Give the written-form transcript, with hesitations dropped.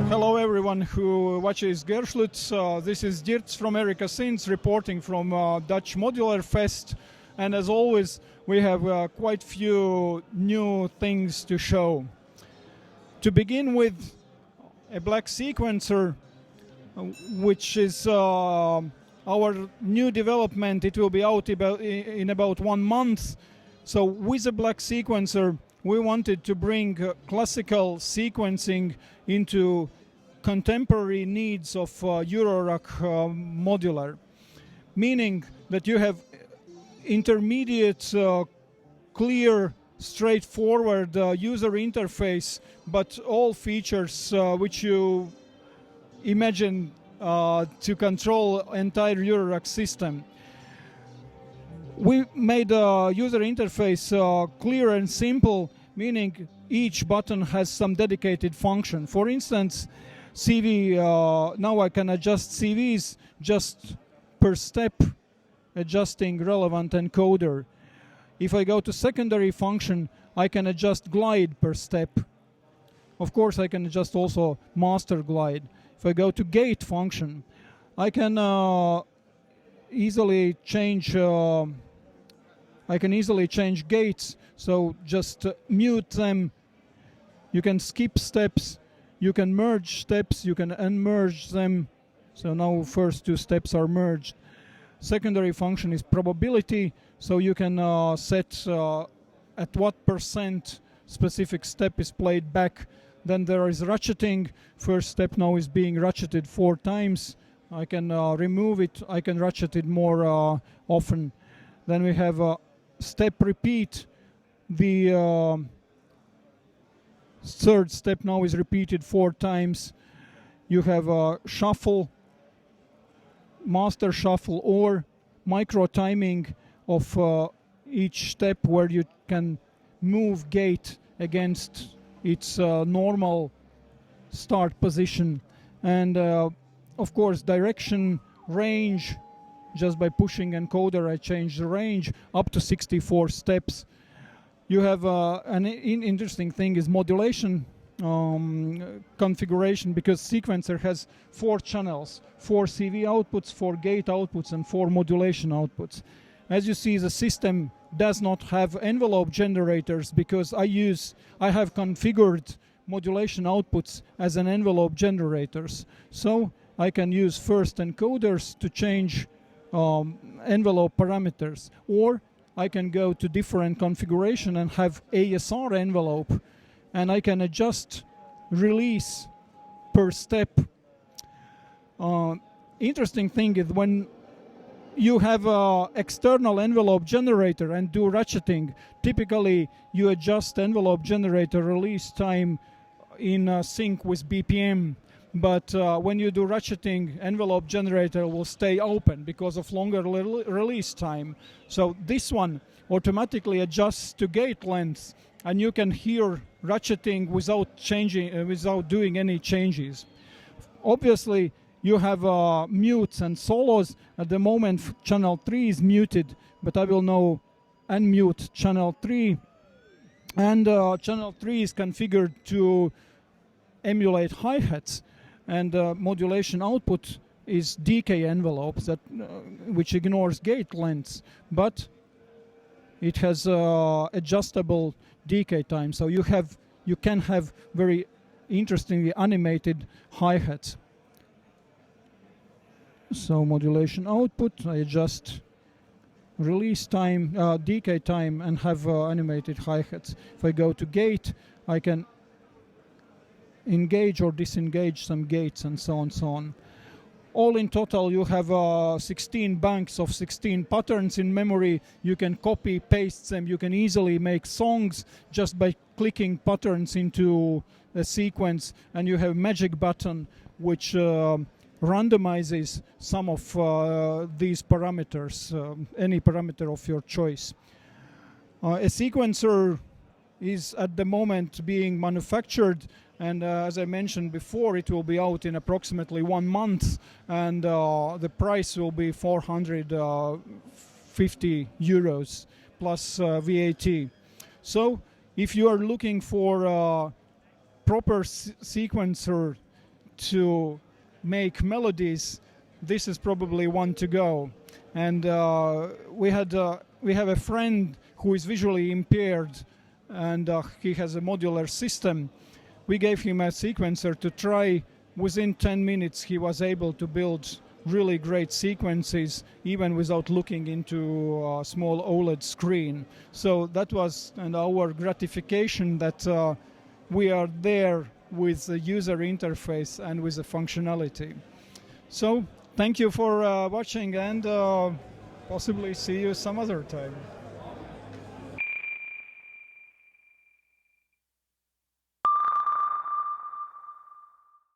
Hello everyone who watches Girts. This is Girts from Erica Synths reporting from Dutch Modular Fest. And as always, we have quite few new things to show. To begin with, a Black Sequencer, which is our new development. It will be out in about 1 month. So with a Black Sequencer, we wanted to bring classical sequencing into contemporary needs of eurorack modular, meaning that you have intermediate, clear, straightforward user interface, but all features which you imagine to control entire eurorack system. We made a user interface clear and simple, meaning each button has some dedicated function. For instance, CV, now I can adjust CVs just per step, adjusting relevant encoder. If I go to secondary function, I can adjust glide per step. Of course, I can adjust also master glide. If I go to gate function, I can easily change gates. So just mute them. You can skip steps. You can merge steps. You can unmerge them. So now first 2 steps are merged. Secondary function is probability. So you can set at what % specific step is played back. Then there is ratcheting. First step now is being ratcheted 4 times. I can remove it. I can ratchet it more often. Then we have step repeat. The third step now is repeated 4 times. You have shuffle, master shuffle, or micro timing of each step, where you can move gate against its normal start position. And of course, direction, range. Just by pushing encoder, I change the range up to 64 steps. You have an interesting thing is modulation configuration, because sequencer has 4 channels, 4 CV outputs, 4 gate outputs, and 4 modulation outputs. As you see, the system does not have envelope generators, because I have configured modulation outputs as an envelope generators. So I can use first encoders to change envelope parameters, or I can go to different configuration and have ASR envelope, and I can adjust release per step. Interesting thing is when you have an external envelope generator and do ratcheting, typically you adjust envelope generator release time in sync with BPM. But when you do ratcheting, envelope generator will stay open because of longer release time. So this one automatically adjusts to gate length, and you can hear ratcheting without doing any changes. Obviously, you have mutes and solos. At the moment, channel 3 is muted, but I will now unmute channel 3. And channel 3 is configured to emulate hi-hats. And modulation output is decay envelope which ignores gate lengths, but it has adjustable decay time. So you can have very interestingly animated hi-hats. So modulation output, I adjust release time, decay time, and have animated hi-hats. If I go to gate, I can engage or disengage some gates, and so on. All in total, you have 16 banks of 16 patterns in memory. You can copy, paste them. You can easily make songs just by clicking patterns into a sequence. And you have magic button, which randomizes some of these parameters, any parameter of your choice. A sequencer is at the moment being manufactured, and as I mentioned before, it will be out in approximately 1 month, and the price will be 450 euros plus VAT. So if you are looking for a proper sequencer to make melodies, this is probably one to go. And we have a friend who is visually impaired, and he has a modular system. We gave him a sequencer to try. Within 10 minutes he was able to build really great sequences, even without looking into a small OLED screen. So that was our gratification that we are there with the user interface and with the functionality. So thank you for watching, and possibly see you some other time.